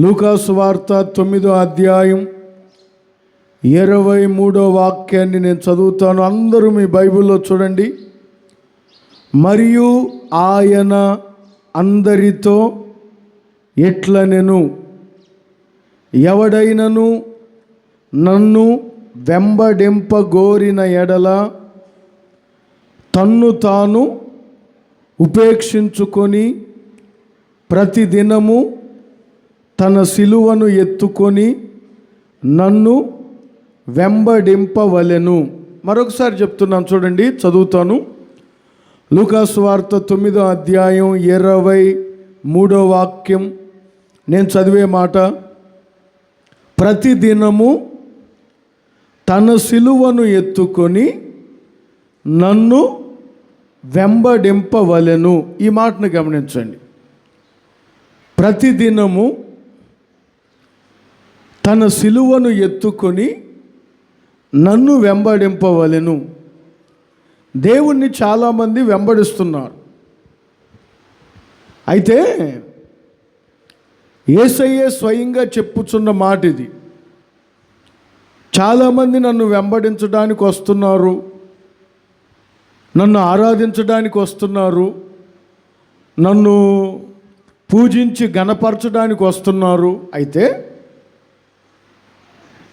లూకా సువార్త 9వ అధ్యాయం 23వ వాక్యాన్ని నేను చదువుతాను. అందరూ మీ బైబిల్లో చూడండి. మరియు ఆయన అందరితో ఎట్లనెను, ఎవడైనను నన్ను వెంబడింపగోరిన ఎడల తన్ను తాను ఉపేక్షించుకొని ప్రతిదినము తన సిలువను ఎత్తుకొని నన్ను వెంబడింపవలెను. మరొకసారి చెప్తున్నాను చూడండి, చదువుతాను. లూకా సువార్త 9వ అధ్యాయం 23వ వాక్యం నేను చదివే మాట. ప్రతిదినము తన సిలువను ఎత్తుకొని నన్ను వెంబడింపవలెను. ఈ మాటను గమనించండి. ప్రతిదినము తన సిలువను ఎత్తుకొని నన్ను వెంబడింపవలెను. దేవుణ్ణి చాలామంది వెంబడిస్తున్నారు. అయితే యేసయ్యే స్వయంగా చెప్పుచున్న మాట ఇది. చాలామంది నన్ను వెంబడించడానికి వస్తున్నారు, నన్ను ఆరాధించడానికి వస్తున్నారు, నన్ను పూజించి గణపరచడానికి వస్తున్నారు. అయితే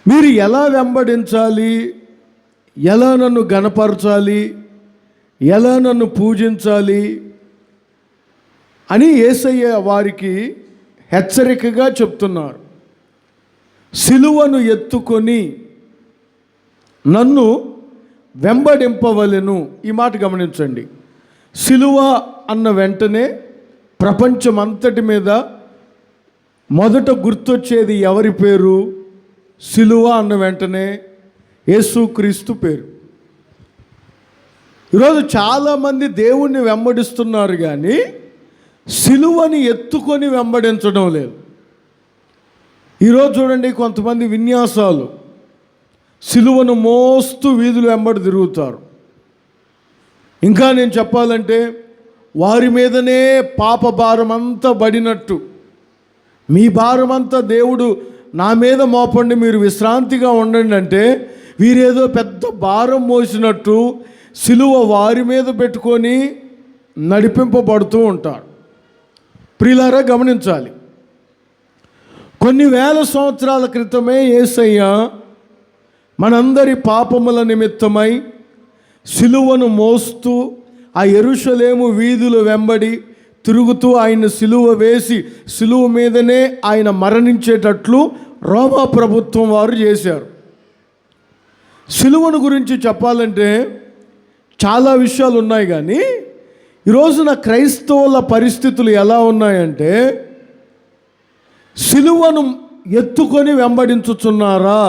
మీరు ఎలా వెంబడించాలి, ఎలా నన్ను గణపరచాలి, ఎలా నన్ను పూజించాలి అని యేసయ్య వారికి హెచ్చరికగా చెప్తున్నారు. సిలువను ఎత్తుకొని నన్ను వెంబడింపవలెను. ఈ మాట గమనించండి. సిలువ అన్న వెంటనే ప్రపంచమంతటి మీద మొదట గుర్తొచ్చేది ఎవరి పేరు? సిలువ అన్న వెంటనే యేసుక్రీస్తు పేరు. ఈరోజు చాలామంది దేవుణ్ణి వెంబడిస్తున్నారు కానీ సిలువని ఎత్తుకొని వెంబడించడం లేదు. ఈరోజు చూడండి, కొంతమంది విన్యాసాలు సిలువను మోస్తూ వీధులు వెంబడి తిరుగుతారు. ఇంకా నేను చెప్పాలంటే వారి మీదనే పాప భారం అంతా పడినట్టు, మీ భారం అంతా దేవుడు నా మీద మోపండి, మీరు విశ్రాంతిగా ఉండండి అంటే వీరేదో పెద్ద భారం మోసినట్టు సిలువ వారి మీద పెట్టుకొని నడిపింపబడుతూ ఉంటారు. ప్రియులారా, గమనించాలి. కొన్ని వేల సంవత్సరాల క్రితమే యేసయ్య మనందరి పాపముల నిమిత్తమై సిలువను మోస్తూ ఆ యెరూషలేము వీధుల వెంబడి తిరుగుతూ ఆయన సిలువ వేసి సిలువ మీదనే ఆయన మరణించేటట్లు రోమా ప్రభుత్వం వారు చేశారు. సిలువను గురించి చెప్పాలంటే చాలా విషయాలు ఉన్నాయి కానీ ఈరోజున క్రైస్తవుల పరిస్థితులు ఎలా ఉన్నాయంటే, సిలువను ఎత్తుకొని వెంబడించుచున్నారా,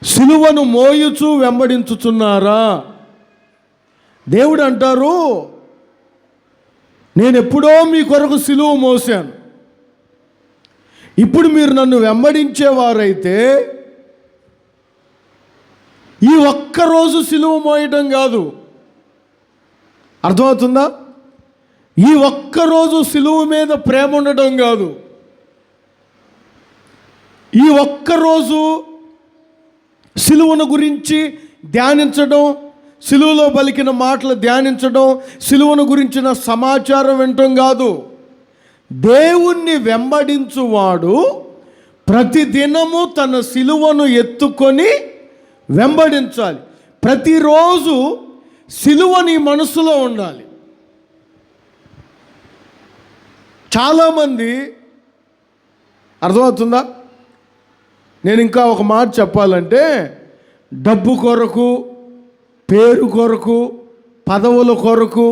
సిలువను మోయుచు వెంబడించుచున్నారా? దేవుడు అంటారు, నేను ఎప్పుడో మీ కొరకు సిలువ మోసాను, ఇప్పుడు మీరు నన్ను వెంబడించేవారైతే ఈ ఒక్కరోజు సిలువ మోయటం కాదు, అర్థమవుతుందా? ఈ ఒక్కరోజు సిలువ మీద ప్రేమ ఉండటం కాదు, ఈ ఒక్కరోజు సిలువను గురించి ధ్యానించడం, సిలువలో పలికిన మాటలు ధ్యానించడం, సిలువను గురించిన సమాచారం వినటం కాదు. దేవుణ్ణి వెంబడించువాడు ప్రతిదినము తన సిలువను ఎత్తుకొని వెంబడించాలి. ప్రతిరోజు సిలువ నీ మనసులో ఉండాలి. చాలామంది, అర్థమవుతుందా? నేను ఇంకా ఒక మాట చెప్పాలంటే, డబ్బు కొరకు, పేరు కొరకు, పదవుల కొరకు,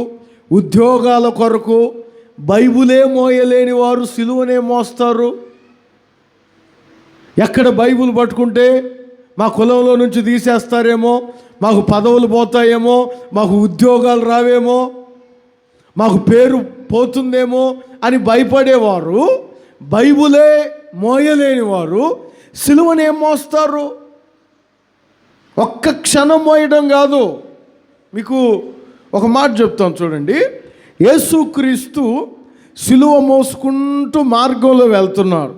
ఉద్యోగాల కొరకు బైబులే మోయలేని వారు సిలువనే మోస్తారు. ఎక్కడ బైబుల్ పట్టుకుంటే మా కులంలో నుంచి తీసేస్తారేమో, మాకు పదవులు పోతాయేమో, మాకు ఉద్యోగాలు రావేమో, మాకు పేరు పోతుందేమో అని భయపడేవారు, బైబులే మోయలేని వారు సిలువనే మోస్తారు. ఒక్క క్షణం మోయడం కాదు. మీకు ఒక మాట చెప్తాను చూడండి. యేసుక్రీస్తు సిలువ మోసుకుంటూ మార్గంలో వెళ్తున్నారు.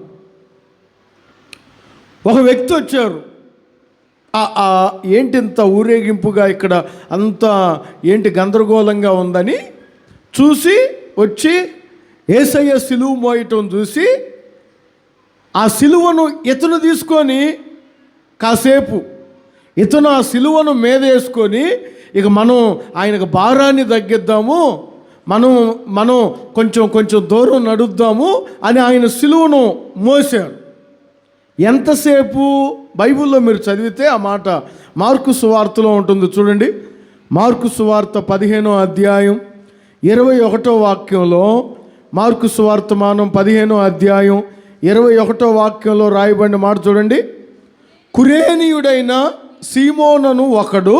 ఒక వ్యక్తి వచ్చారు. ఏంటి ఇంత ఊరేగింపుగా ఇక్కడ అంత ఏంటి గందరగోళంగా ఉందని చూసి వచ్చి యేసయ్య సిలువ మోయటం చూసి ఆ సిలువను ఇతను తీసుకొని కాసేపు ఇతను ఆ సిలువను మీద వేసుకొని ఇక మనం ఆయనకు భారాన్ని తగ్గిద్దాము, మనం కొంచెం దూరం నడుద్దాము అని ఆయన సిలువను మోసాడు. ఎంతసేపు? బైబిల్లో మీరు చదివితే ఆ మాట మార్కు సువార్తలో ఉంటుంది చూడండి. మార్కు సువార్త 15వ అధ్యాయం 21వ వాక్యంలో, మార్కు సువార్తమానం 15వ అధ్యాయం 21వ వాక్యంలో రాయబడిన మాట చూడండి. కురేనీయుడైన సీమోనను ఒకడు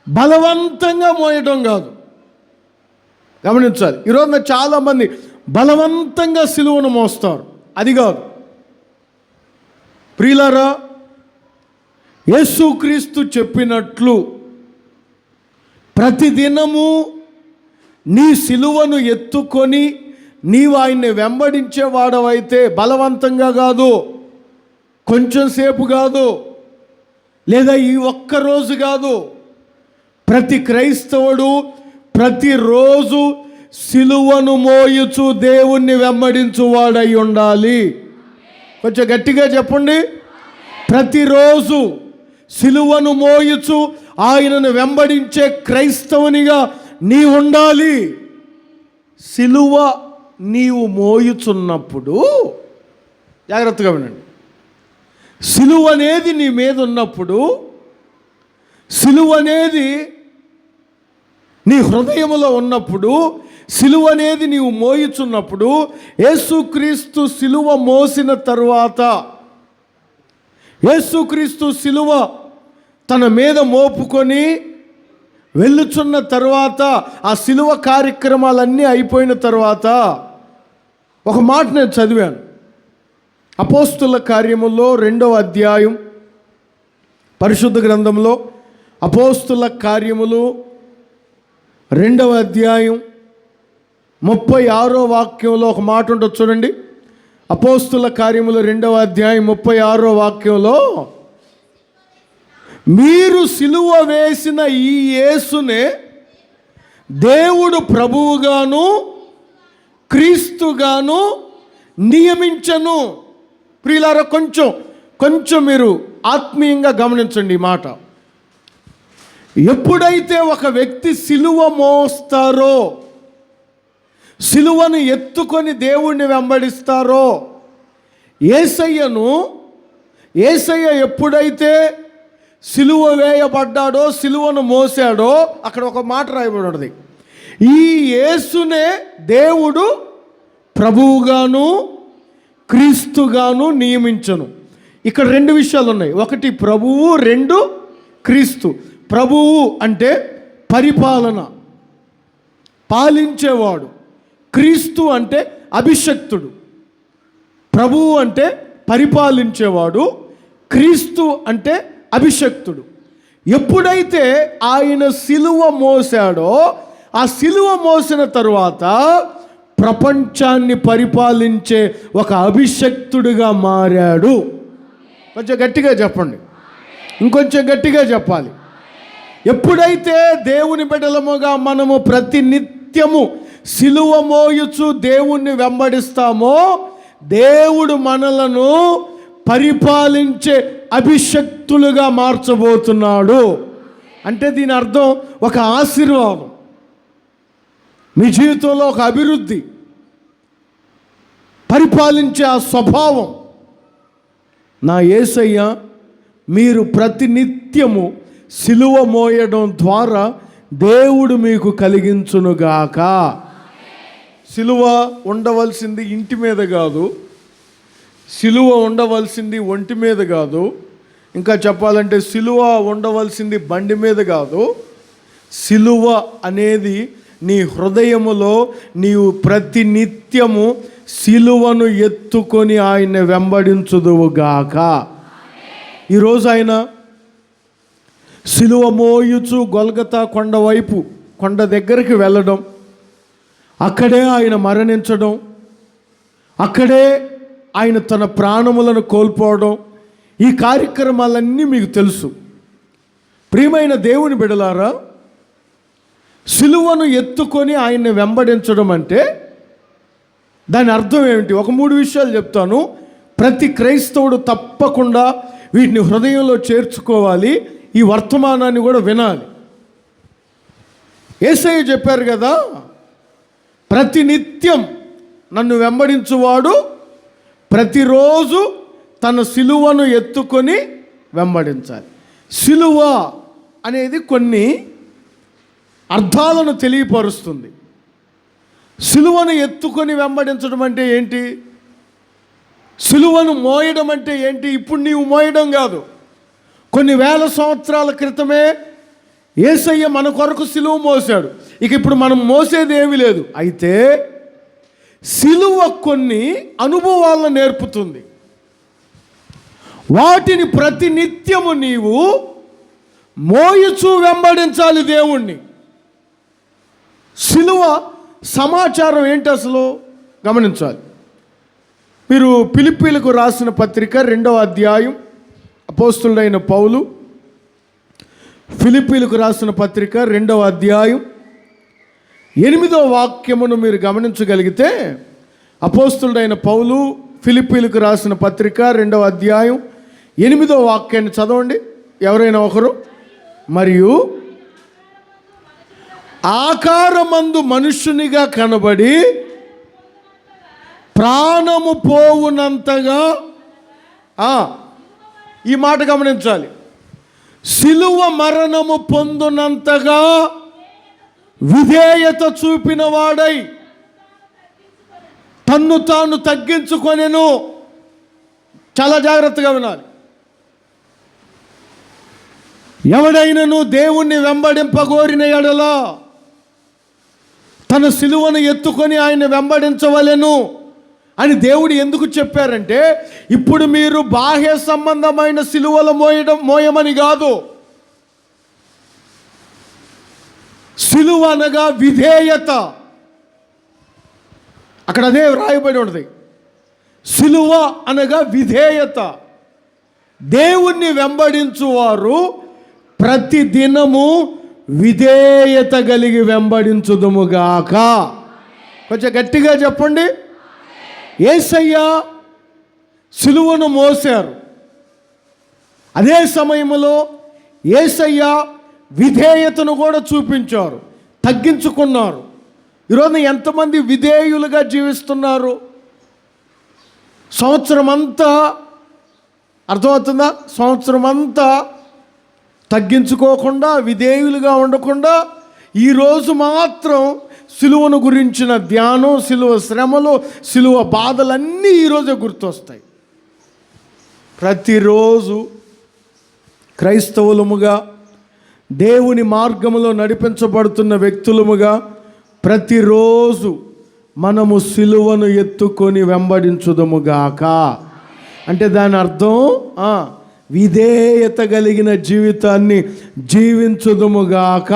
బలవంతంగా మోయటం కాదు, గమనించాలి. ఈరోజున చాలామంది బలవంతంగా సిలువను మోస్తారు, అది కాదు. ప్రియులారా, యేసుక్రీస్తు చెప్పినట్లు ప్రతిదినము నీ సిలువను ఎత్తుకొని నీవు ఆయన్ని వెంబడించేవాడవైతే బలవంతంగా కాదు, కొంచెం సేపు కాదు, లేదా ఈ ఒక్కరోజు కాదు, ప్రతి క్రైస్తవుడు ప్రతిరోజు సిలువను మోయుచు దేవుణ్ణి వెంబడించువాడై ఉండాలి. కొంచెం గట్టిగా చెప్పండి. ప్రతిరోజు సిలువను మోయుచు ఆయనను వెంబడించే క్రైస్తవునిగా నీ ఉండాలి. సిలువ నీవు మోయుచున్నప్పుడు జాగ్రత్తగా వినండి. సిలువ అనేది నీ మీద ఉన్నప్పుడు, సిలువ అనేది నీ హృదయములో ఉన్నప్పుడు, సిలువ అనేది నీవు మోయుచున్నప్పుడు, యేసుక్రీస్తు సిలువ మోసిన తరువాత, యేసుక్రీస్తు సిలువ తన మీద మోపుకొని వెళ్ళుచున్న తర్వాత, ఆ సిలువ కార్యక్రమాలన్నీ అయిపోయిన తర్వాత ఒక మాట నేను చదివాను. అపోస్తుల కార్యములో 2వ అధ్యాయం, పరిశుద్ధ గ్రంథంలో అపోస్తుల కార్యములు 2వ అధ్యాయం 36వ వాక్యంలో ఒక మాట ఉంటుంది చూడండి. అపోస్తుల కార్యములు 2వ అధ్యాయం 36వ వాక్యంలో, మీరు సిలువ వేసిన ఈ యేసునే దేవుడు ప్రభువుగాను క్రీస్తుగాను నియమించను. ప్రియులారా, కొంచెం మీరు ఆత్మీయంగా గమనించండి ఈ మాట. ఎప్పుడైతే ఒక వ్యక్తి సిలువ మోస్తారో, సిలువను ఎత్తుకొని దేవుణ్ణి వెంబడిస్తారో, యేసయ్య ఎప్పుడైతే సిలువ వేయబడ్డాడో, సిలువను మోసాడో, అక్కడ ఒక మాట రాయబడి ఉన్నది. ఈ యేసునే దేవుడు ప్రభువుగాను క్రీస్తుగాను నియమించను. ఇక్కడ 2 విషయాలు ఉన్నాయి. ఒకటి ప్రభువు, 2 క్రీస్తు. ప్రభువు అంటే పరిపాలన, పాలించేవాడు. క్రీస్తు అంటే అభిషక్తుడు. ప్రభువు అంటే పరిపాలించేవాడు, క్రీస్తు అంటే అభిషక్తుడు. ఎప్పుడైతే ఆయన సిలువ మోసాడో, ఆ సిలువ మోసిన తరువాత ప్రపంచాన్ని పరిపాలించే ఒక అభిషక్తుడిగా మారాడు. కొంచెం గట్టిగా చెప్పండి, ఇంకొంచెం గట్టిగా చెప్పాలి. ఎప్పుడైతే దేవుని బిడ్డలముగా మనము ప్రతి నిత్యము సిలువ మోయుచు దేవుణ్ణి వెంబడిస్తామో, దేవుడు మనలను పరిపాలించే అభిషక్తులుగా మార్చబోతున్నాడు. అంటే దీని అర్థం ఒక ఆశీర్వాదం, మీ జీవితంలో ఒక అభివృద్ధి, పరిపాలించే ఆ స్వభావం. నా యేసయ్య మీరు ప్రతినిత్యము సిలువ మోయడం ద్వారా దేవుడు మీకు కలిగించునుగాక. సిలువ ఉండవలసింది ఇంటి మీద కాదు, సిలువ ఉండవలసింది ఒంటి మీద కాదు, ఇంకా చెప్పాలంటే సిలువ ఉండవలసింది బండి మీద కాదు. సిలువ అనేది నీ హృదయములో నీవు ప్రతినిత్యము సిలువను ఎత్తుకొని ఆయన్ని వెంబడించుదువుగాక. ఈరోజు ఆయన సిలువ మోయుచు గొల్గతా కొండ వైపు, కొండ దగ్గరికి వెళ్ళడం, అక్కడే ఆయన మరణించడం, అక్కడే ఆయన తన ప్రాణములను కోల్పోవడం, ఈ కార్యక్రమాలన్నీ మీకు తెలుసు. ప్రియమైన దేవుని బిడ్డలారా, సిలువను ఎత్తుకొని ఆయన్ని వెంబడించడం అంటే దాని అర్థం ఏమిటి? ఒక 3 విషయాలు చెప్తాను. ప్రతి క్రైస్తవుడు తప్పకుండా వీటిని హృదయంలో చేర్చుకోవాలి, ఈ వర్తమానాన్ని కూడా వినాలి. యేసయ్య చెప్పారు కదా, ప్రతినిత్యం నన్ను వెంబడించువాడు ప్రతిరోజు తన సిలువను ఎత్తుకొని వెంబడించాలి. సిలువ అనేది కొన్ని అర్థాలను తెలియపరుస్తుంది. సిలువను ఎత్తుకొని వెంబడించడం అంటే ఏంటి? సిలువను మోయడం అంటే ఏంటి? ఇప్పుడు నీవు మోయడం కాదు, కొన్ని వేల సంవత్సరాల క్రితమే యేసయ్య మన కొరకు సిలువ మోసాడు. ఇక ఇప్పుడు మనం మోసేది ఏమీ లేదు. అయితే సిలువ కొన్ని అనుభవాలను నేర్పుతుంది. వాటిని ప్రతినిత్యము నీవు మోయుచూ వెంబడించాలి దేవుణ్ణి. సిలువ సమాచారం ఏంటి అసలు గమనించాలి. మీరు ఫిలిప్పీలకు రాసిన పత్రిక 2వ అధ్యాయం, అపోస్తులుడైన పౌలు ఫిలిప్పీలకు రాసిన పత్రిక 2వ అధ్యాయం 8వ వాక్యమును మీరు గమనించగలిగితే, అపోస్తులుడైన పౌలు ఫిలిప్పీలకు రాసిన పత్రిక 2వ అధ్యాయం 8వ వాక్యాన్ని చదవండి ఎవరైనా ఒకరు. మరియు ఆకారమందు మనుష్యునిగా కనబడి ప్రాణము పోవునంతగా, ఈ మాట గమనించాలి, సిలువ మరణము పొందునంతగా విధేయత చూపిన వాడై తన్ను తాను తగ్గించుకొనెను. చాలా జాగ్రత్తగా వినాలి. ఎవడైనను దేవుణ్ణి వెంబడింపగోరిన ఎడల తన సిలువను ఎత్తుకొని ఆయన వెంబడించవలెను అని దేవుడు ఎందుకు చెప్పారంటే, ఇప్పుడు మీరు బాహ్య సంబంధమైన సిలువలు మోయమని కాదు. సిలువ అనగా విధేయత, అక్కడ అదే వ్రాయబడి ఉంటుంది. సిలువ అనగా విధేయత. దేవుణ్ణి వెంబడించువారు ప్రతి దినము విధేయత కలిగి వెంబడించుదుముగాక. కొంచెం గట్టిగా చెప్పండి. యేసయ్య సిలువను మోసారు, అదే సమయంలో యేసయ్య విధేయతను కూడా చూపించారు, తగ్గించుకున్నారు. ఈరోజు ఎంతమంది విధేయులుగా జీవిస్తున్నారు? సంవత్సరం అంతా, అర్థమవుతుందా, సంవత్సరం అంతా తగ్గించుకోకుండా విధేయులుగా ఉండకుండా ఈరోజు మాత్రం సిలువను గురించిన ధ్యానం, సిలువ శ్రమలు, సిలువ బాధలన్నీ ఈరోజే గుర్తొస్తాయి. ప్రతిరోజు క్రైస్తవులముగా దేవుని మార్గములో నడిపించబడుతున్న వ్యక్తులముగా ప్రతిరోజు మనము సిలువను ఎత్తుకొని వెంబడించుదముగాక. అంటే దాని అర్థం విధేయత కలిగిన జీవితాన్ని జీవించుదుముగాక.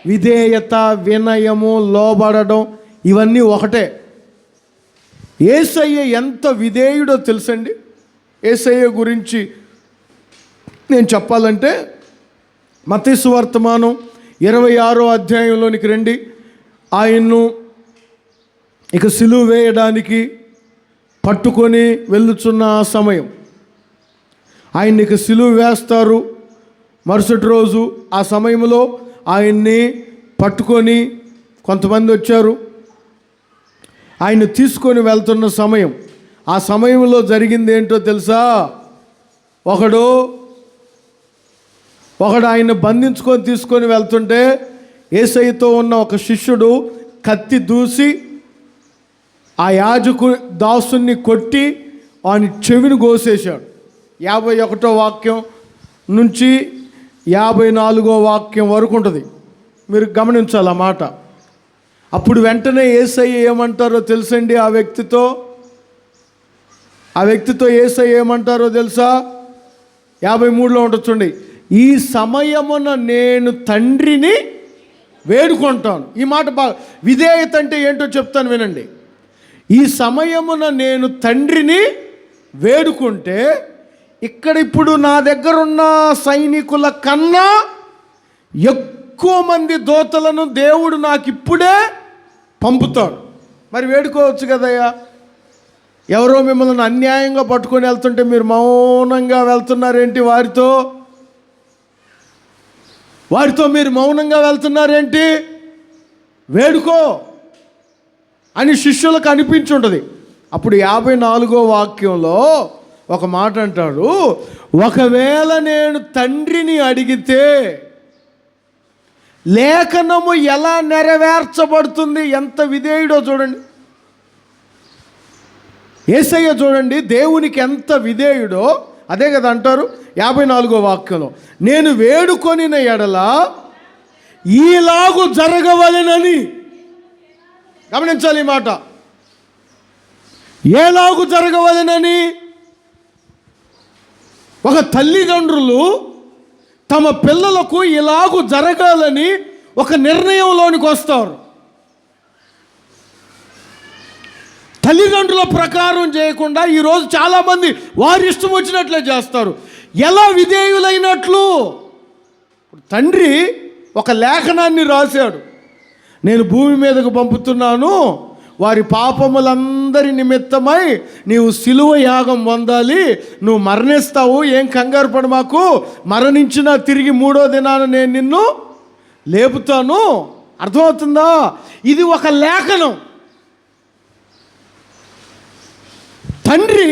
విధేయత, వినయము, లోబడడం ఇవన్నీ ఒకటే. యేసయ్య ఎంత విధేయుడో తెలుసండి. యేసయ్య గురించి నేను చెప్పాలంటే మత్తయి సువార్తమానం 26వ అధ్యాయంలోనికి రండి. ఆయన్ను ఇక సిలువ వేయడానికి పట్టుకొని వెళ్ళుచున్న ఆ సమయం, ఆయన్ని ఇక సిలువ వేస్తారు. మరుసటి రోజు ఆ సమయంలో ఆయన్ని పట్టుకొని కొంతమంది వచ్చారు, ఆయన్ని తీసుకొని వెళ్తున్న సమయం. ఆ సమయంలో జరిగింది ఏంటో తెలుసా? ఒకడు ఆయన్ని బంధించుకొని తీసుకొని వెళ్తుంటే యేసయ్యతో ఉన్న ఒక శిష్యుడు కత్తి దూసి ఆ యాజకు దాసుని కొట్టి వాని చెవిని కోసేశాడు. 51వ వాక్యం నుంచి 54వ వాక్యం వరకు ఉంటుంది, మీరు గమనించాలి ఆ మాట. అప్పుడు వెంటనే యేసయ్య ఏమంటారో తెలుసండి? ఆ వ్యక్తితో యేసయ్య ఏమంటారో తెలుసా? 53లో ఉంటుంది చూడండి. ఈ సమయమున నేను తండ్రిని వేడుకుంటాను. ఈ మాట బాగా, విధేయత అంటే ఏంటో చెప్తాను వినండి. ఈ సమయమున నేను తండ్రిని వేడుకుంటే, ఇక్కడ ఇప్పుడు నా దగ్గర ఉన్న సైనికుల కన్నా ఎక్కువ మంది దూతలను దేవుడు నాకు ఇప్పుడే పంపుతాడు. మరి వేడుకోవచ్చు కదయ్యా. ఎవరో మిమ్మల్ని అన్యాయంగా పట్టుకొని వెళ్తుంటే మీరు మౌనంగా వెళ్తున్నారేంటి? వారితో మీరు మౌనంగా వెళ్తున్నారేంటి? వేడుకో అని శిష్యులకు అనిపించుంటుంది. అప్పుడు 54వ వాక్యంలో ఒక మాట అంటాడు, ఒకవేళ నేను తండ్రిని అడిగితే లేఖనము ఎలా నెరవేర్చబడుతుంది. ఎంత విధేయుడో చూడండి. యేసయ్య చూడండి దేవునికి ఎంత విధేయుడో. అదే కదా అంటారు 54వ వాక్యంలో, నేను వేడుకొనిన ఎడల ఈలాగు జరగవలెనని. గమనించాలి ఈ మాట. ఏలాగు జరగవలెనని. ఒక తల్లిదండ్రులు తమ పిల్లలకు ఇలాగు జరగాలని ఒక నిర్ణయంలోనికి వస్తారు. తల్లిదండ్రుల ప్రకారం చేయకుండా ఈరోజు చాలామంది వారి ఇష్టం వచ్చినట్లే చేస్తారు. ఎలా విధేయులైనట్లు? తండ్రి ఒక లేఖనాన్ని రాశాడు, నేను భూమి మీదకు పంపుతున్నాను, వారి పాపములందరి నిమిత్తమై నీవు సిలువ యాగం పొందాలి, నువ్వు మరణిస్తావు, ఏం కంగారు పడు మాకు, మరణించినా తిరిగి 3వ దినాన నేను నిన్ను లేపుతాను. అర్థమవుతుందా? ఇది ఒక లేఖనం. తండ్రి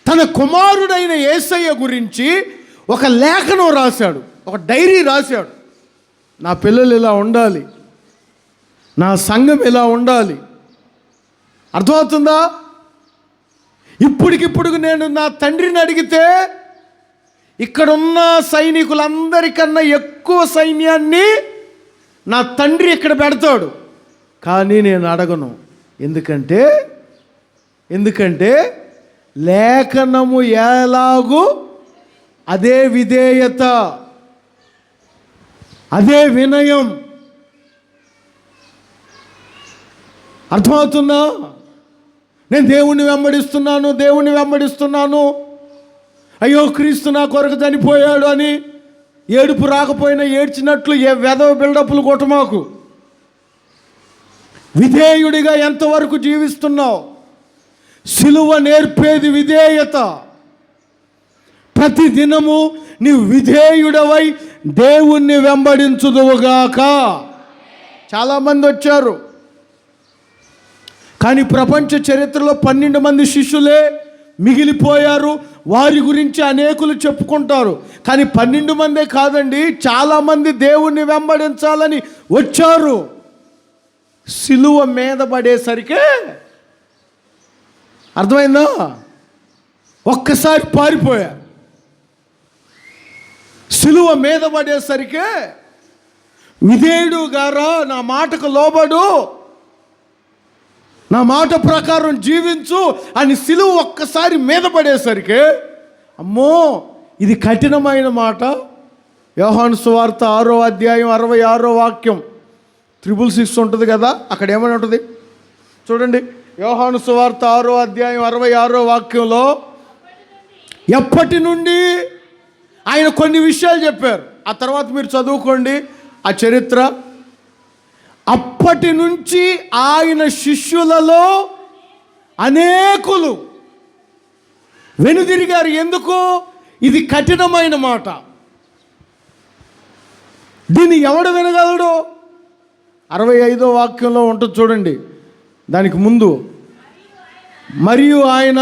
తన కుమారుడైన యేసయ్య గురించి ఒక లేఖనం రాశాడు, ఒక డైరీ రాశాడు. నా పిల్లలు ఇలా ఉండాలి, నా సంఘం ఇలా ఉండాలి. అర్థమవుతుందా? ఇప్పటికిప్పుడు నేను నా తండ్రిని అడిగితే ఇక్కడున్న సైనికులందరికన్నా ఎక్కువ సైన్యాన్ని నా తండ్రి ఇక్కడ పెడతాడు. కానీ నేను అడగను. ఎందుకంటే లేఖనము ఎలాగూ అదే విధేయత, అదే వినయం. అర్థమవుతుందా? నేను దేవుణ్ణి వెంబడిస్తున్నాను, అయ్యో క్రీస్తు నా కొరకు చనిపోయాడు అని ఏడుపు రాకపోయినా ఏడ్చినట్లు వెధవ బిల్డప్లు కొట్టమాకు. విధేయుడిగా ఎంతవరకు జీవిస్తున్నావు? సిలువ నేర్పేది విధేయత. ప్రతి దినము నీవు విధేయుడవై దేవుణ్ణి వెంబడించుదువుగాక. చాలామంది వచ్చారు, కానీ ప్రపంచ చరిత్రలో 12 మంది శిష్యులే మిగిలిపోయారు. వారి గురించి అనేకులు చెప్పుకుంటారు. కానీ 12 మందే కాదండి, చాలామంది దేవుణ్ణి వెంబడించాలని వచ్చారు. సిలువ మీద పడేసరికే అర్థమైందా? ఒక్కసారి పారిపోయా. సిలువ మీద పడేసరికే విధేయుడు గారా, నా మాటకు లోబడు, నా మాట ప్రకారం జీవించు అని సిలువ ఒక్కసారి మీద పడేసరికి, అమ్మో ఇది కఠినమైన మాట. యోహాను సువార్త 6వ అధ్యాయం 66వ వాక్యం 666 ఉంటుంది కదా, అక్కడ ఏమని ఉంటుంది చూడండి. యోహాను సువార్త 6వ అధ్యాయం 66వ వాక్యంలో ఎప్పటి నుండి ఆయన కొన్ని విషయాలు చెప్పారు. ఆ తర్వాత మీరు చదువుకోండి ఆ చరిత్ర. అప్పటి నుంచి ఆయన శిష్యులలో అనేకులు వెనుదిరిగారు. ఎందుకు? ఇది కఠినమైన మాట. దీన్ని ఎవడు వినగలడు? 65వ వాక్యంలో ఉంటుంది చూడండి. దానికి ముందు మరియు ఆయన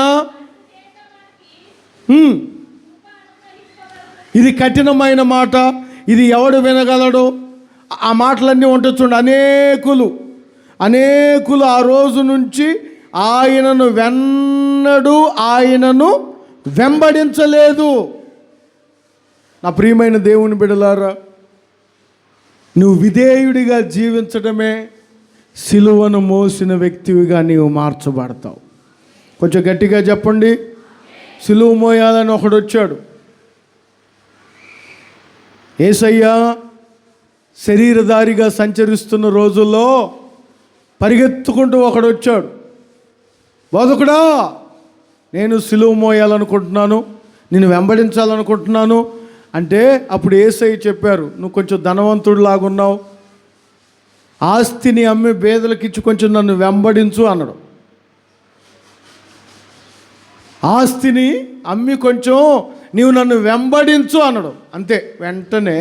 ఇది కఠినమైన మాట, ఇది ఎవడు వినగలడు? ఆ మాటలన్నీ ఉంటుంది చూడండి. అనేకులు ఆ రోజు నుంచి ఆయనను వెంబడించలేదు. నా ప్రియమైన దేవుని బిడ్డలారా, నువ్వు విధేయుడిగా జీవించడమే సిలువను మోసిన వ్యక్తివిగా నీవు మార్చబడతావు. కొంచెం గట్టిగా చెప్పండి. సిలువ మోయాలని ఒకడు వచ్చాడు. యేసయ్య శరీరధారిగా సంచరిస్తున్న రోజుల్లో పరిగెత్తుకుంటూ ఒకడు వచ్చాడు. బోధకుడా, నేను సిలువ మోయాలనుకుంటున్నాను, నేను వెంబడించాలనుకుంటున్నాను అంటే అప్పుడు యేసయ్య చెప్పారు, నువ్వు కొంచెం ధనవంతుడు లాగున్నావు, ఆస్తిని అమ్మి బేదలకు ఇచ్చి కొంచెం నన్ను వెంబడించు అన్నాడు. ఆస్తిని అమ్మి కొంచెం నీవు నన్ను వెంబడించు అన్నాడు. అంతే, వెంటనే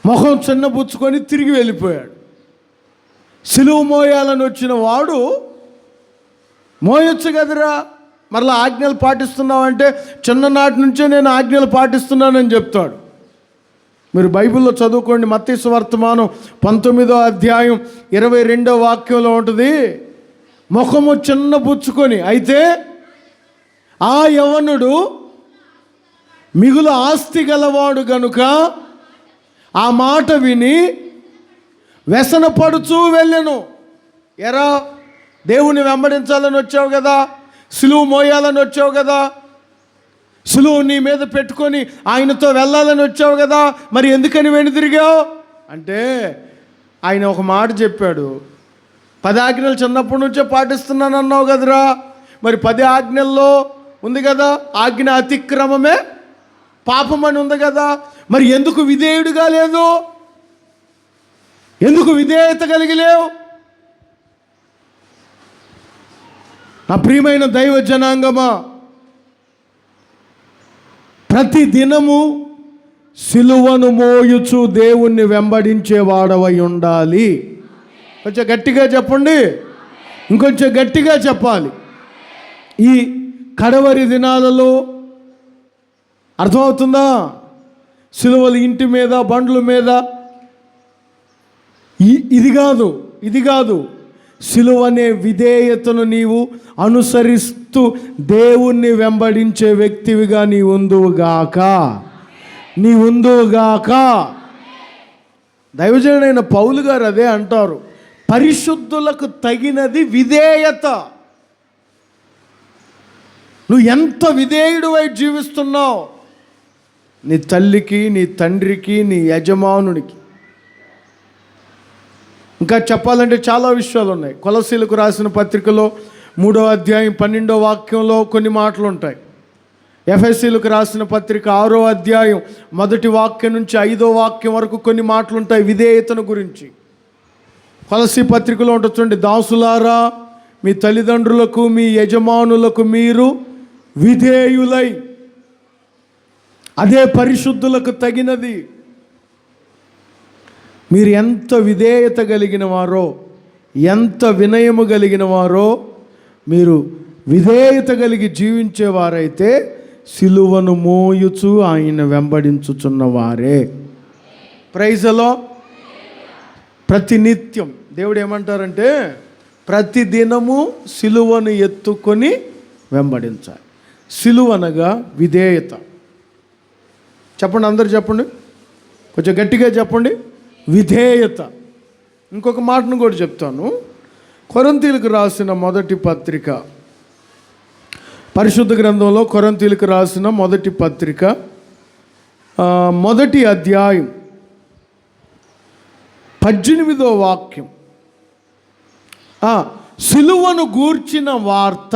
ముఖం చిన్నబుచ్చుకొని తిరిగి వెళ్ళిపోయాడు. సిలువ మోయాలని వచ్చిన వాడు మోయొచ్చు కదరా, మరలా ఆజ్ఞలు పాటిస్తున్నావంటే చిన్ననాటి నుంచే నేను ఆజ్ఞలు పాటిస్తున్నానని చెప్తాడు. మీరు బైబిల్లో చదువుకోండి, మత్తయి సువార్తమానం 19వ అధ్యాయం 22వ వాక్యంలో ఉంటుంది. ముఖము చిన్న బుచ్చుకొని, అయితే ఆ యవనుడు మిగులు ఆస్తి గలవాడు గనుక ఆ మాట విని వ్యసనపడుచూ వెళ్ళెను. ఎరా, దేవుని వెంబడించాలని వచ్చావు కదా, సిలువ మోయాలని వచ్చావు కదా, సిలువ నీ మీద పెట్టుకొని ఆయనతో వెళ్ళాలని వచ్చావు కదా, మరి ఎందుకని వెనుదిరిగావు అంటే ఆయన ఒక మాట చెప్పాడు. 10 ఆజ్ఞలు చిన్నప్పటి నుంచే పాటిస్తున్నాను అన్నావు కదరా, మరి 10 ఆజ్ఞల్లో ఉంది కదా ఆజ్ఞ అతిక్రమమే పాపం అని ఉంది కదా, మరి ఎందుకు విధేయుడిగా లేదు, ఎందుకు విధేయత కలిగి లేవు? నా ప్రియమైన దైవ జనాంగమా, ప్రతి దినము సిలువను మోయుచు దేవుణ్ణి వెంబడించేవాడవై ఉండాలి. కొంచెం గట్టిగా చెప్పండి, ఇంకొంచెం గట్టిగా చెప్పాలి. ఈ కడవరి దినాలలో అర్థమవుతుందా? సిలువలు ఇంటి మీద, బండ్ల మీద, ఇది కాదు సిలువ అనే విధేయతను నీవు అనుసరిస్తూ దేవుణ్ణి వెంబడించే వ్యక్తివిగా నీ ఉందువుగాక. దైవజనుడైన పౌలు గారు అదే అంటారు, పరిశుద్ధులకు తగినది విధేయత. నువ్వు ఎంత విధేయుడివై జీవిస్తున్నావు నీ తల్లికి, నీ తండ్రికి, నీ యజమానునికి. ఇంకా చెప్పాలంటే చాలా విషయాలు ఉన్నాయి. కొలసీలకు రాసిన పత్రికలో 3వ అధ్యాయం 12వ వాక్యంలో కొన్ని మాటలు ఉంటాయి. ఎఫెసీలకు రాసిన పత్రిక 6వ అధ్యాయం 1వ వాక్యం నుంచి 5వ వాక్యం వరకు కొన్ని మాటలు ఉంటాయి విధేయతను గురించి. కొలసీ పత్రికలో ఉంటుంది చూడండి, దాసులారా మీ తల్లిదండ్రులకు, మీ యజమానులకు మీరు విధేయులై, అదే పరిశుద్ధులకు తగినది. మీరు ఎంత విధేయత కలిగిన వారో, ఎంత వినయము కలిగిన వారో, మీరు విధేయత కలిగి జీవించేవారైతే సిలువను మోయుచు ఆయన వెంబడించుచున్నవారే. Praise the lord. ప్రతినిత్యం దేవుడు ఏమంటారంటే ప్రతిదినము సిలువను ఎత్తుకొని వెంబడించాలి. సిలువ అనగా విధేయత. చెప్పండి, అందరు చెప్పండి, కొంచెం గట్టిగా చెప్పండి, విధేయత. ఇంకొక మాటను కూడా చెప్తాను. కొరింథీయులకు రాసిన మొదటి పత్రిక, పరిశుద్ధ గ్రంథంలో కొరింథీయులకు రాసిన మొదటి పత్రిక 1వ అధ్యాయం 18వ వాక్యం. సిలువను గూర్చిన వార్త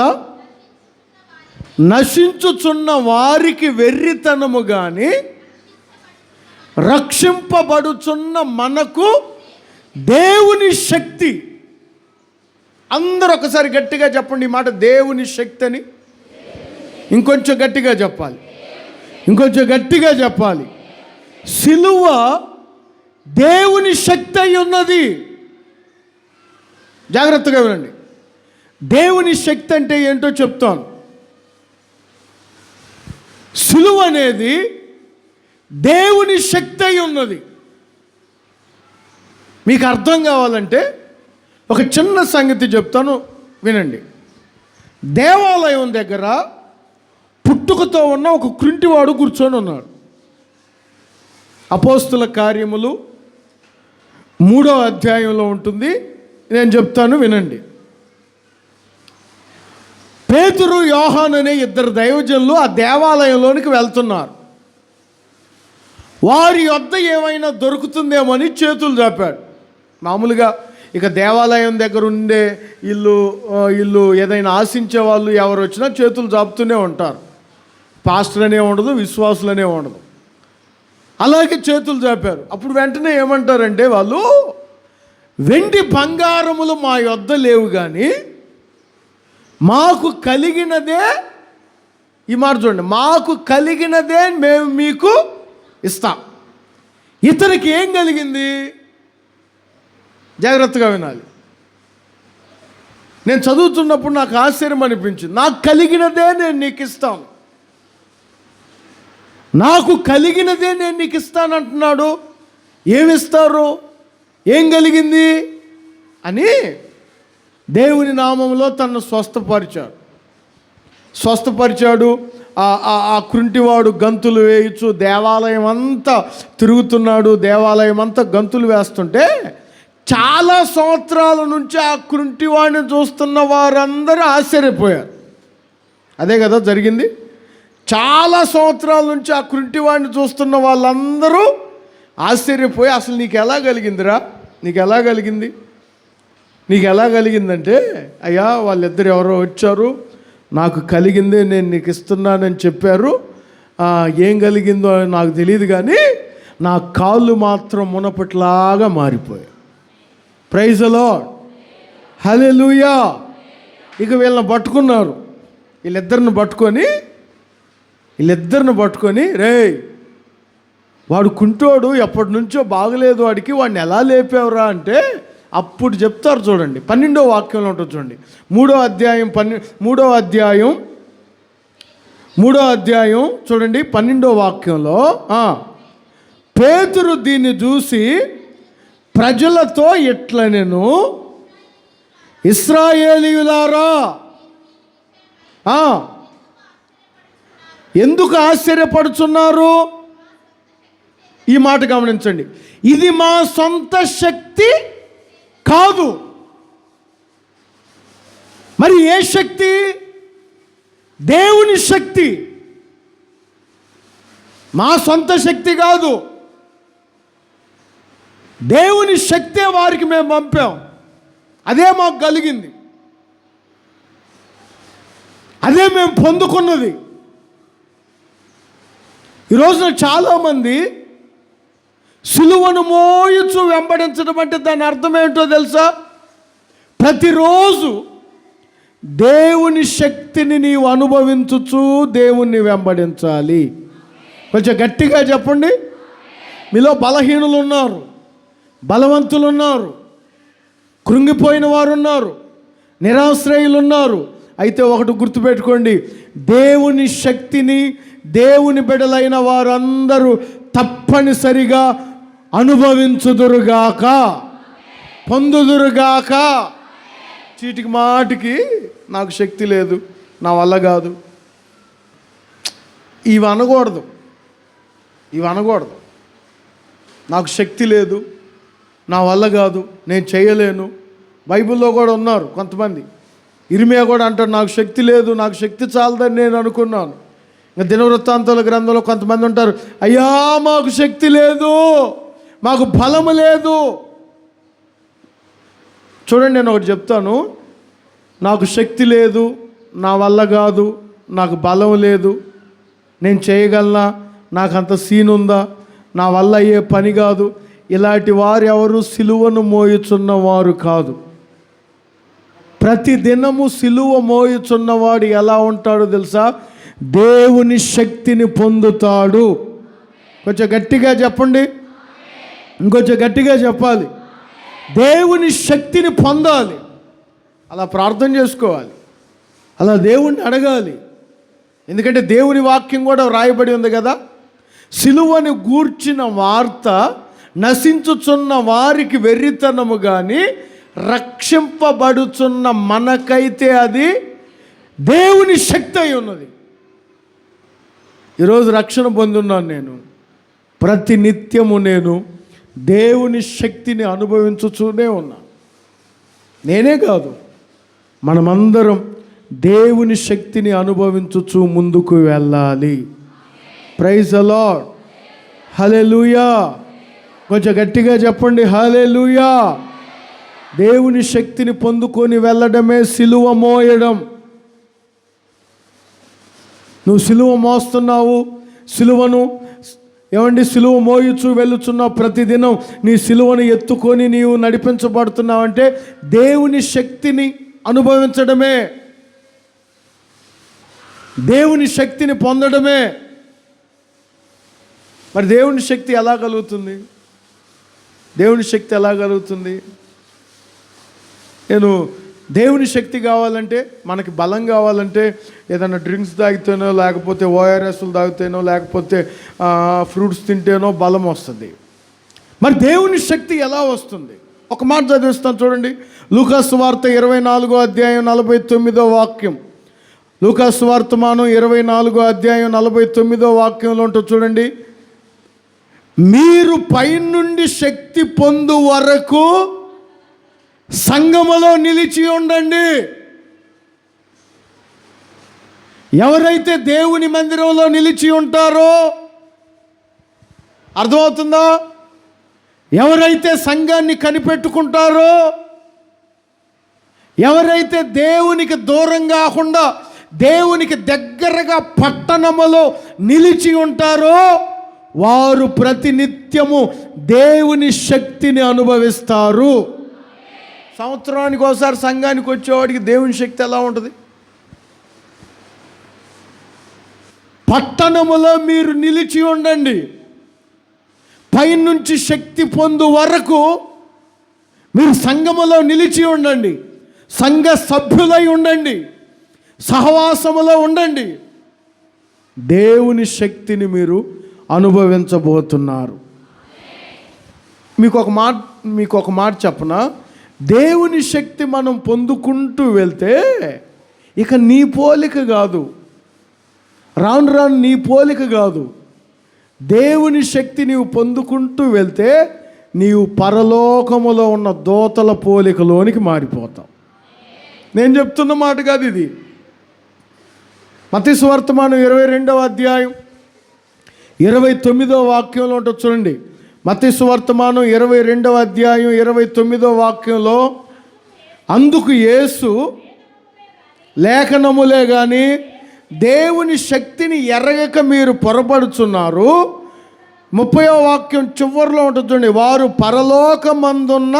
నశించుచున్న వారికి వెర్రితనము గాని రక్షింపబడుచున్న మనకు దేవుని శక్తి. అందరూ ఒకసారి గట్టిగా చెప్పండి ఈ మాట, దేవుని శక్తి అని. ఇంకొంచెం గట్టిగా చెప్పాలి. సిలువ దేవుని శక్తి అయి ఉన్నది. జాగ్రత్తగా వినండి. దేవుని శక్తి అంటే ఏంటో చెప్తాను. సిలువ అనేది దేవుని శక్తి అయి ఉన్నది. మీకు అర్థం కావాలంటే ఒక చిన్న సంగతి చెప్తాను, వినండి. దేవాలయం దగ్గర పుట్టుకతో ఉన్న ఒక కుంటివాడు కూర్చొని ఉన్నాడు. అపోస్తుల కార్యములు 3వ అధ్యాయంలో ఉంటుంది, నేను చెప్తాను వినండి. పేతురు, యోహాను అనే 2 దైవజనులు ఆ దేవాలయంలోనికి వెళ్తున్నారు. వారి యొద్ద ఏమైనా దొరుకుతుందేమని చేతులు చాపాడు. మామూలుగా ఇక దేవాలయం దగ్గర ఉండే ఇల్లు ఏదైనా ఆశించే వాళ్ళు ఎవరు వచ్చినా చేతులు చాపుతూనే ఉంటారు. పాస్టర్ అనే ఉండదు, విశ్వాసులనే ఉండదు. అలాగే చేతులు చాపారు. అప్పుడు వెంటనే ఏమంటారంటే వాళ్ళు, వెండి బంగారములు మా యొద్ద లేవు కానీ మాకు కలిగినదే, ఈ మాట చూడండి, మాకు కలిగినదే మేము మీకు ఇస్తాం. ఇతనికి ఏం కలిగింది? జాగ్రత్తగా వినాలి. నేను చదువుతున్నప్పుడు నాకు ఆశ్చర్యం అనిపించింది. నాకు కలిగినదే నేను నీకు ఇస్తాను, నాకు కలిగినదే నేను నీకు ఇస్తానంటున్నాడు. ఏమిస్తారు, ఏం కలిగింది అని దేవుని నామంలో తనను స్వస్థపరిచాడు. ఆ కృంటివాడు గంతులు వేయచ్చు, దేవాలయం అంతా తిరుగుతున్నాడు. దేవాలయం అంతా గంతులు వేస్తుంటే చాలా సంవత్సరాల నుంచి ఆ కృంటివాడిని చూస్తున్న వారందరూ ఆశ్చర్యపోయారు. అదే కదా జరిగింది. చాలా సంవత్సరాల నుంచి ఆ కృంటివాడిని చూస్తున్న వాళ్ళందరూ ఆశ్చర్యపోయి, అసలు నీకు ఎలా కలిగిందిరా, నీకు ఎలా కలిగిందంటే, అయ్యా వాళ్ళిద్దరు ఎవరో వచ్చారు, నాకు కలిగిందే నేను నీకు ఇస్తున్నానని చెప్పారు. ఏం కలిగిందో నాకు తెలియదు కానీ నా కాళ్ళు మాత్రం మునపట్లాగా మారిపోయాయి. ప్రైజ్ ది లార్డ్, హల్లెలూయా. ఇక వీళ్ళని పట్టుకున్నారు. వీళ్ళిద్దరిని పట్టుకొని రేయ్, వాడు కుంటోడు, ఎప్పటి నుంచో బాగలేదు వాడికి, వాడిని ఎలా లేపేవరా అంటే అప్పుడు చెప్తారు. చూడండి 12వ వాక్యంలో ఉంటుంది చూడండి. 3వ అధ్యాయం చూడండి 12వ వాక్యంలో, పేతురు దీన్ని చూసి ప్రజలతో ఇట్లనెను, ఇశ్రాయేలీయులారా ఎందుకు ఆశ్చర్యపడుచున్నారు? ఈ మాట గమనించండి. ఇది మా సొంత శక్తి కాదు. మరి ఏ శక్తి? దేవుని శక్తి. మా సొంత శక్తి కాదు, దేవుని శక్తే వారికి మేము పంపాం. అదే మాకు కలిగింది, అదే మేము పొందుకున్నది. ఈరోజున చాలామంది సిలువను మోయుచు వెంబడించడం అంటే దాని అర్థం ఏంటో తెలుసా? ప్రతిరోజు దేవుని శక్తిని నీవు అనుభవించుచు దేవుణ్ణి వెంబడించాలి. కొంచెం గట్టిగా చెప్పండి. మీలో బలహీనులు ఉన్నారు, బలవంతులు ఉన్నారు, కృంగిపోయిన వారు ఉన్నారు, నిరాశ్రయులు ఉన్నారు. అయితే ఒకటి గుర్తుపెట్టుకోండి, దేవుని శక్తిని దేవుని బిడ్డలైన వారందరూ తప్పనిసరిగా అనుభవించుదురుగాక, పొందుదురుగాక. చీటికి మాటికి నాకు శక్తి లేదు, నా వల్ల కాదు, ఇవి అనకూడదు. నాకు శక్తి లేదు, నా వల్ల కాదు, నేను చేయలేను. బైబిల్లో కూడా ఉన్నారు కొంతమంది. ఇర్మియా కూడా అంటారు, నాకు శక్తి లేదు, నాకు శక్తి చాలదని నేను అనుకున్నాను. ఇంకా దినవృత్తాంతాల గ్రంథంలో కొంతమంది ఉంటారు, అయ్యా మాకు శక్తి లేదు, మాకు బలము లేదు. చూడండి, నేను ఒకటి చెప్తాను. నాకు శక్తి లేదు, నా వల్ల కాదు, నాకు బలం లేదు, నేను చేయగలనా, నాకు అంత సీన్ ఉందా, నా వల్ల అయ్యే పని కాదు, ఇలాంటి వారు ఎవరు సిలువను మోయుచున్నవారు కాదు. ప్రతి దినము సిలువ మోయుచున్నవాడు ఎలా ఉంటాడో తెలుసా? దేవుని శక్తిని పొందుతాడు. కొంచెం గట్టిగా చెప్పండి, ఇంకొంచెం గట్టిగా చెప్పాలి. దేవుని శక్తిని పొందాలి. అలా ప్రార్థన చేసుకోవాలి, అలా దేవుణ్ణి అడగాలి. ఎందుకంటే దేవుని వాక్యం కూడా వ్రాయబడి ఉంది కదా, సిలువను గూర్చిన వార్త నశించుచున్న వారికి వెర్రితనము కానీ రక్షింపబడుచున్న మనకైతే అది దేవుని శక్తి అయి ఉన్నది. ఈరోజు రక్షణ పొందున్నాను నేను. ప్రతి నిత్యము నేను దేవుని శక్తిని అనుభవించుతూనే ఉన్నా. నేనే కాదు, మనమందరం దేవుని శక్తిని అనుభవించుచు ముందుకు వెళ్ళాలి. ప్రైజ్ ది లార్డ్, హల్లెలూయా. కొంచెం గట్టిగా చెప్పండి, హల్లెలూయా. దేవుని శక్తిని పొందుకొని వెళ్ళడమే సిలువ మోయడం. నువ్వు సిలువ మోస్తున్నావు, సిలువ మోయుచు వెళ్ళుచున్నావు. ప్రతిదినం నీ సిలువను ఎత్తుకొని నీవు నడిపించబడుతున్నావు అంటే దేవుని శక్తిని అనుభవించడమే, దేవుని శక్తిని పొందడమే. మరి దేవుని శక్తి ఎలా కలుగుతుంది? దేవుని శక్తి ఎలా కలుగుతుంది? దేవుని శక్తి కావాలంటే, మనకి బలం కావాలంటే ఏదైనా డ్రింక్స్ తాగితేనో, లేకపోతే ఓఆర్ఎస్లు తాగితేనో, లేకపోతే ఫ్రూట్స్ తింటేనో బలం వస్తుంది. మరి దేవుని శక్తి ఎలా వస్తుంది? ఒక మాట చదివిస్తాను చూడండి. లూకాసు వార్త 24వ అధ్యాయం 49వ వాక్యం. లూకాసు వర్తమానం 24వ అధ్యాయం 49వ వాక్యంలో ఉంటుంది చూడండి. మీరు పైనుండి శక్తి పొందు వరకు సంఘములో నిలిచి ఉండండి. ఎవరైతే దేవుని మందిరంలో నిలిచి ఉంటారో, అర్థమవుతుందా? ఎవరైతే సంఘాన్ని కనిపెట్టుకుంటారో, ఎవరైతే దేవునికి దూరం కాకుండా దేవునికి దగ్గరగా పట్టణములో నిలిచి ఉంటారో, వారు ప్రతినిత్యము దేవుని శక్తిని అనుభవిస్తారు. సంవత్సరానికి ఒకసారి సంఘానికి వచ్చేవాడికి దేవుని శక్తి ఎలా ఉంటుంది? పట్టణములో మీరు నిలిచి ఉండండి. పైనుంచి శక్తి పొందు వరకు మీరు సంఘములో నిలిచి ఉండండి. సంఘ సభ్యులై ఉండండి, సహవాసములో ఉండండి. దేవుని శక్తిని మీరు అనుభవించబోతున్నారు. మీకు ఒక మాట చెప్పనా? దేవుని శక్తి మనం పొందుకుంటూ వెళ్తే ఇక నీ పోలిక కాదు, రాను నీ పోలిక కాదు. దేవుని శక్తి నీవు పొందుకుంటూ వెళ్తే నీవు పరలోకములో ఉన్న దూతల పోలికలోనికి మారిపోతావు. నేను చెప్తున్న మాట కాదు ఇది. మత్తయి సువార్తమానం 22వ అధ్యాయం 29వ వాక్యంలో ఉంటుంది చూడండి. మత్తయి సువార్తమానం 22వ అధ్యాయం 29వ వాక్యంలో, అందుకు యేసు లేఖనములే కానీ దేవుని శక్తిని ఎరగక మీరు పొరపడుచున్నారు. 30వ వాక్యం చివరిలో ఉంటుంది చూడండి, వారు పరలోకమందున్న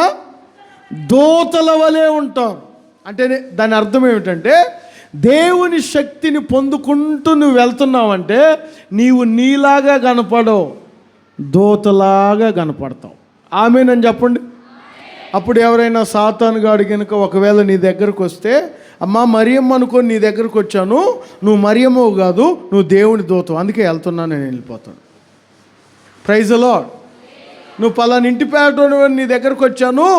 దూతల వలె ఉంటారు. అంటే దాని అర్థం ఏమిటంటే, దేవుని శక్తిని పొందుకుంటూ నువ్వు వెళ్తున్నావంటే నీవు నీలాగా కనపడవు, దూతలాగా కనపడతావు. ఆమేనని చెప్పండి. అప్పుడు ఎవరైనా సాతానుగాడు కనుక ఒకవేళ నీ దగ్గరకు వస్తే, అమ్మా మరియమ్మ అనుకొని నీ దగ్గరకు వచ్చాను, నువ్వు మరియమ్మవు కాదు, నువ్వు దేవుని దూతవు, అందుకే వెళ్తున్నాను, నేను వెళ్ళిపోతాను. Praise the Lord. నువ్వు పలానా ఇంటి పేట నీ దగ్గరకు వచ్చాను,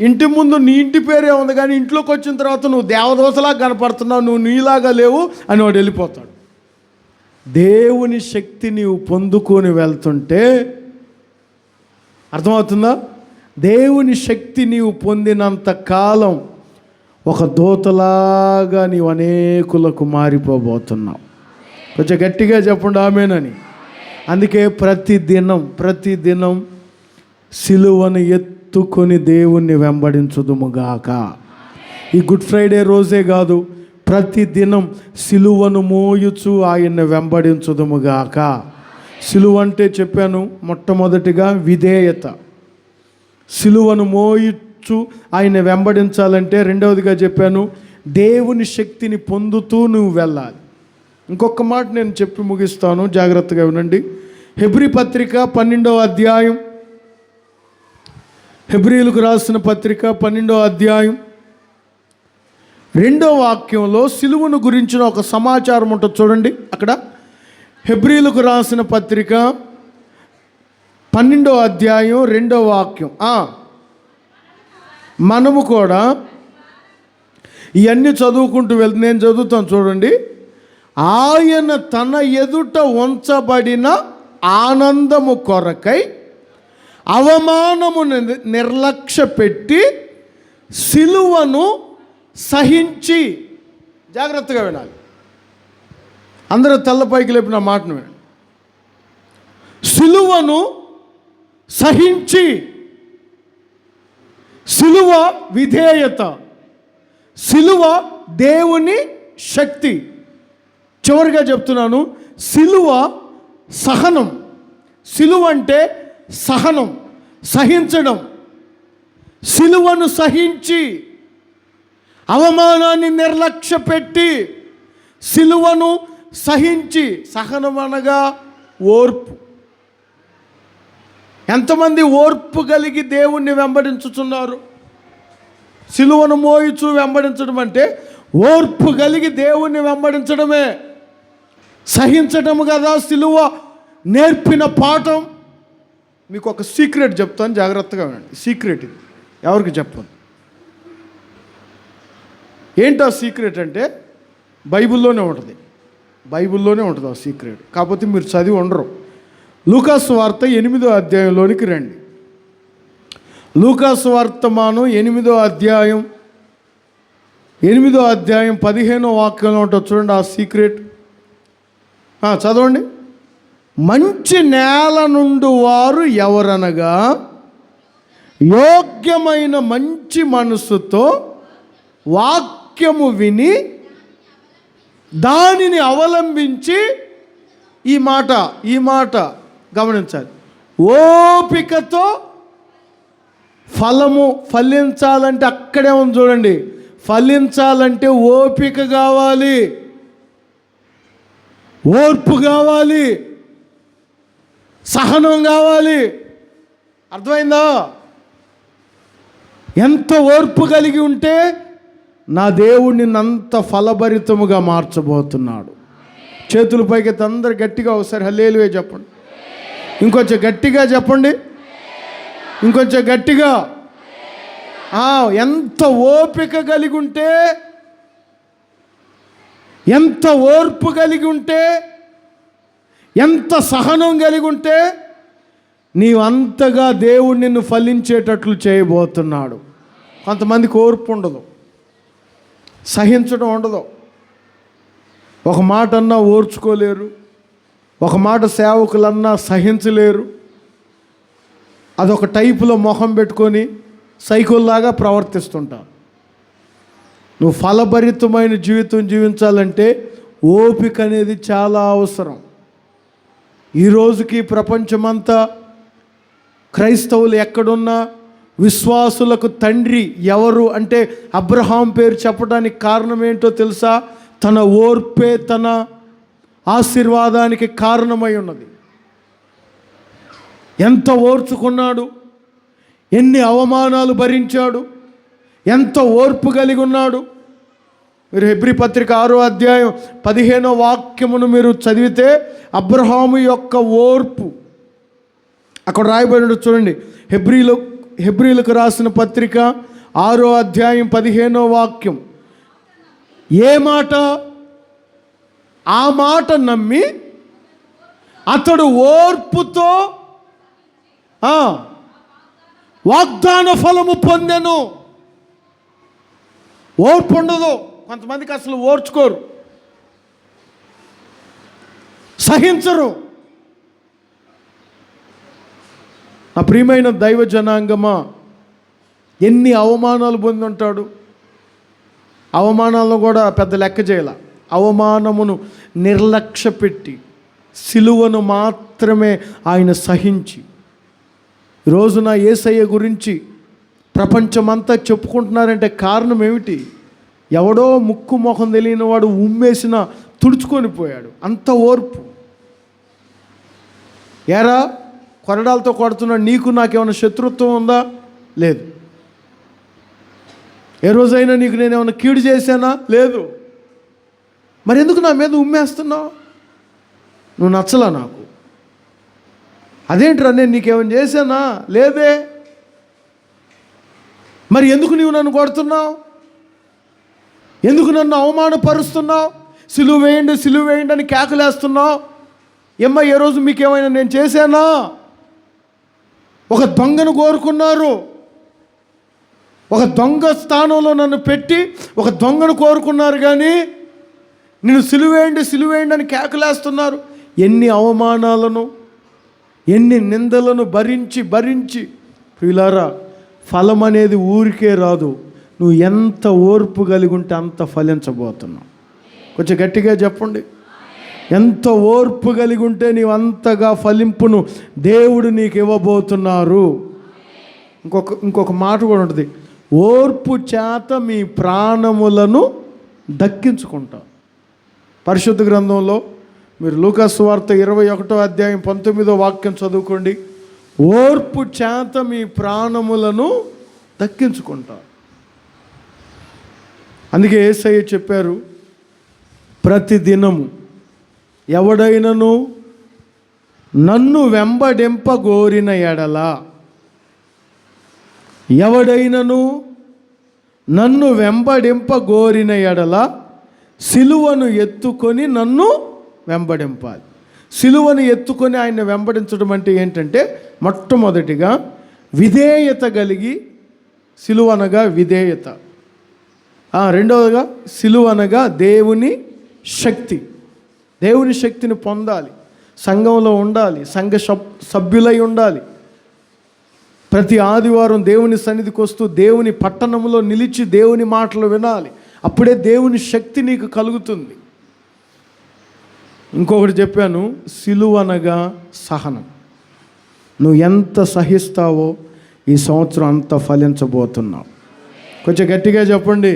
ఇంటి ముందు నీ ఇంటి పేరే ఉంది కానీ ఇంట్లోకి వచ్చిన తర్వాత నువ్వు దేవదూతలాగా కనపడుతున్నావు, నువ్వు నీలాగా లేవు అని వాడు వెళ్ళిపోతాడు. దేవుని శక్తి నీవు పొందుకొని వెళ్తుంటే, అర్థమవుతుందా? దేవుని శక్తి నీవు పొందినంత కాలం ఒక దూతలాగా నీవు అనేకులకు మారిపోబోతున్నావు. కొంచెం గట్టిగా చెప్పండి ఆమేనని. అందుకే ప్రతిదినం సిలువను ఎత్తుకొని దేవుణ్ణి వెంబడించుదుముగాక. ఈ గుడ్ ఫ్రైడే రోజే కాదు, ప్రతిదినం సిలువను మోయుచు ఆయన్ని వెంబడించుదుముగాక. సిలువ అంటే చెప్పాను మొట్టమొదటిగా విధేయత. సిలువను మోయుచు ఆయన వెంబడించాలంటే రెండవదిగా చెప్పాను దేవుని శక్తిని పొందుతూ నువ్వు వెళ్ళాలి. ఇంకొక మాట నేను చెప్పి ముగిస్తాను, జాగ్రత్తగా వినండి. హెబ్రీ పత్రిక 12వ అధ్యాయం, హెబ్రీలకు రాసిన పత్రిక 12వ అధ్యాయం 2వ వాక్యంలో సిలువను గురించిన ఒక సమాచారం ఉంటుంది చూడండి. అక్కడ హెబ్రీలకు రాసిన పత్రిక 12వ అధ్యాయం 2వ వాక్యం. మనము కూడా ఇవన్నీ చదువుకుంటూ వెళ్తే, నేను చదువుతాను చూడండి. ఆయన తన ఎదుట ఉంచబడిన ఆనందము కొరకై అవమానము నిర్లక్ష్య పెట్టి సిలువను సహించి, జాగ్రత్తగా వినాలి, అందరూ తెల్లపైకి లేపిన మాటను వినండి. సిలువను సహించి, సిలువ విధేయత, సిలువ దేవుని శక్తి. చివరిగా చెప్తున్నాను, సిలువ సహనం. సిలువ అంటే సహనం, సహించడం. సిలువను సహించి, అవమానాన్ని నిర్లక్ష్య పెట్టి, సిలువను సహించి. సహనం అనగా ఓర్పు. ఎంతమంది ఓర్పు కలిగి దేవుణ్ణి వెంబడించుతున్నారు? సిలువను మోయిచు వెంబడించడం అంటే ఓర్పు కలిగి దేవుణ్ణి వెంబడించడమే. సహించడం కదా సిలువ నేర్పిన పాఠం. మీకు ఒక సీక్రెట్ చెప్తాను, జాగ్రత్తగా వినండి. సీక్రెట్ ఇది, ఎవరికి చెప్పను. ఏంటో సీక్రెట్ అంటే బైబిల్లోనే ఉంటుంది. బైబిల్లోనే ఉంటుంది ఆ సీక్రెట్. కాకపోతే మీరు చదివి ఉండరు. లూకాసు వార్త 8వ అధ్యాయంలోనికి రండి. లూకాసు వర్తమానం 8వ అధ్యాయం 15వ వాక్యంలో ఉంటుంది చూడండి ఆ సీక్రెట్. చదవండి. మంచి నేల నుండి వారు ఎవరనగా, యోగ్యమైన మంచి మనసుతో వాక్యము విని దానిని అవలంబించి. ఈ మాట గమనించాలి. ఓపికతో ఫలించాలంటే అక్కడే ఉంది చూడండి. ఫలించాలంటే ఓపిక కావాలి, ఓర్పు కావాలి, సహనం కావాలి. అర్థమైందా? ఎంత ఓర్పు కలిగి ఉంటే నా దేవుడిని అంత ఫలభరితముగా మార్చబోతున్నాడు. చేతుల పైకి అందరు గట్టిగా ఒకసారి హల్లెలూయా చెప్పండి. ఇంకొంచెం గట్టిగా చెప్పండి, ఇంకొంచెం గట్టిగా. ఎంత ఓపిక కలిగి ఉంటే, ఎంత ఓర్పు కలిగి ఉంటే, ఎంత సహనం కలిగి ఉంటే నీవు అంతగా దేవుడు నిన్ను ఫలించేటట్లు చేయబోతున్నాడు. కొంతమందికి ఓర్పు ఉండదు, సహించడం ఉండదు. ఒక మాట అన్నా ఓర్చుకోలేరు, ఒక మాట సేవకులన్నా సహించలేరు. అదొక టైపులో మొహం పెట్టుకొని సైకోల్లాగా ప్రవర్తిస్తుంటారు. నువ్వు ఫలభరితమైన జీవితం జీవించాలంటే ఓపిక అనేది చాలా అవసరం. ఈరోజుకి ప్రపంచమంతా క్రైస్తవులు ఎక్కడున్నా విశ్వాసులకు తండ్రి ఎవరు అంటే అబ్రహాం పేరు చెప్పడానికి కారణం ఏంటో తెలుసా? తన ఓర్పే తన ఆశీర్వాదానికి కారణమై ఉన్నది. ఎంత ఓర్చుకున్నాడు, ఎన్ని అవమానాలు భరించాడు, ఎంత ఓర్పు కలిగి ఉన్నాడు. మీరు హెబ్రీ పత్రిక 6వ అధ్యాయం 15వ వాక్యమును మీరు చదివితే అబ్రహాము యొక్క ఓర్పు అక్కడ రాయబడి చూడండి. హెబ్రీలకు రాసిన పత్రిక 6వ అధ్యాయం 15వ వాక్యం. ఏ మాట? ఆ మాట నమ్మి అతడు ఓర్పుతో వాగ్దాన ఫలము పొందెను. ఓర్పు ఉండదు కొంతమందికి, అసలు ఓర్చుకోరు, సహించరు. నా ప్రియమైన దైవ జనాంగమా, ఎన్ని అవమానాలు పొంది ఉంటాడు. అవమానాలను కూడా పెద్ద లెక్క చేయాల. అవమానమును నిర్లక్ష్య పెట్టి సిలువను మాత్రమే ఆయన సహించి, రోజున యేసయ్య గురించి ప్రపంచమంతా చెప్పుకుంటున్నారంటే కారణం ఏమిటి? ఎవడో ముక్కు మొహం తెలియని వాడు ఉమ్మేసిన తుడుచుకొని పోయాడు. అంత ఓర్పు. ఏరా కొరడాలతో కొడుతున్నాడు, నీకు నాకేమైనా శత్రుత్వం ఉందా? లేదు. ఏ రోజైనా నీకు నేనేమైనా కీడు చేశానా? లేదు. మరి ఎందుకు నా మీద ఉమ్మేస్తున్నావు? నువ్వు నచ్చలా నాకు. అదేంట్రా నేను నీకేమైనా చేశానా? లేదే. మరి ఎందుకు నీవు నన్ను కొడుతున్నావు? ఎందుకు నన్ను అవమానపరుస్తున్నావు? సిలువ వేయండి, సిలువ వేయండి అని కేకలేస్తున్నావు. ఏమ్మా ఏ రోజు మీకేమైనా నేను చేశానా? ఒక దొంగను కోరుకున్నారు, ఒక దొంగ స్థానంలో నన్ను పెట్టి ఒక దొంగను కోరుకున్నారు, కానీ నేను సిలువేయండి సిలువేయండి అని కేకలేస్తున్నారు. ఎన్ని అవమానాలను, ఎన్ని నిందలను భరించి భరించి ప్రియులారా, ఫలం అనేది ఊరికే రాదు. నువ్వు ఎంత ఓర్పు కలిగి ఉంటే అంత ఫలించబోతున్నావు. కొంచెం గట్టిగా చెప్పండి. ఎంత ఓర్పు కలిగి ఉంటే నీవు అంతగా ఫలింపును దేవుడు నీకు ఇవ్వబోతున్నారు. ఇంకొక మాట కూడా ఉంటుంది, ఓర్పు చేత మీ ప్రాణములను దక్కించుకుంటారు. పరిశుద్ధ గ్రంథంలో మీరు లూకా సువార్త 21వ అధ్యాయం 19వ వాక్యం చదువుకోండి. ఓర్పు చేత మీ ప్రాణములను దక్కించుకుంటారు. అందుకే యేసయ్య చెప్పారు, ప్రతిదినము ఎవడైనను నన్ను వెంబడింపగోరిన ఎడల, ఎవడైనను నన్ను వెంబడింపగోరిన ఎడల సిలువను ఎత్తుకొని నన్ను వెంబడింపాలి. సిలువను ఎత్తుకొని ఆయన వెంబడించడం అంటే ఏంటంటే, మొట్టమొదటిగా విధేయత కలిగి, సిలువ అనగా విధేయత. రెండవదిగా సిలువ అనగా దేవుని శక్తి. దేవుని శక్తిని పొందాలి, సంఘంలో ఉండాలి, సంఘ సభ్యులై ఉండాలి. ప్రతి ఆదివారం దేవుని సన్నిధికి వస్తూ దేవుని పట్టణంలో నిలిచి దేవుని మాటలు వినాలి. అప్పుడే దేవుని శక్తి నీకు కలుగుతుంది. ఇంకొకటి చెప్పాను, సిలువ అనగా సహనం. నువ్వు ఎంత సహిస్తావో ఈ సంవత్సరం అంత ఫలించబోతున్నావు. కొంచెం గట్టిగా చెప్పండి.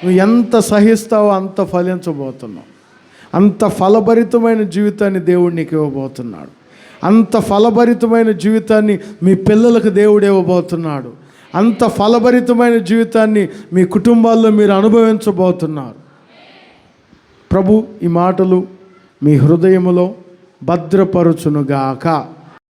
నువ్వు ఎంత సహిస్తావో అంత ఫలించబోతున్నావు. అంత ఫలభరితమైన జీవితాన్ని దేవుడు నీకు ఇవ్వబోతున్నాడు. అంత ఫలభరితమైన జీవితాన్ని మీ పిల్లలకు దేవుడు ఇవ్వబోతున్నాడు. అంత ఫలభరితమైన జీవితాన్ని మీ కుటుంబాల్లో మీరు అనుభవించబోతున్నారు. ప్రభు ఈ మాటలు మీ హృదయములో భద్రపరచునుగాక.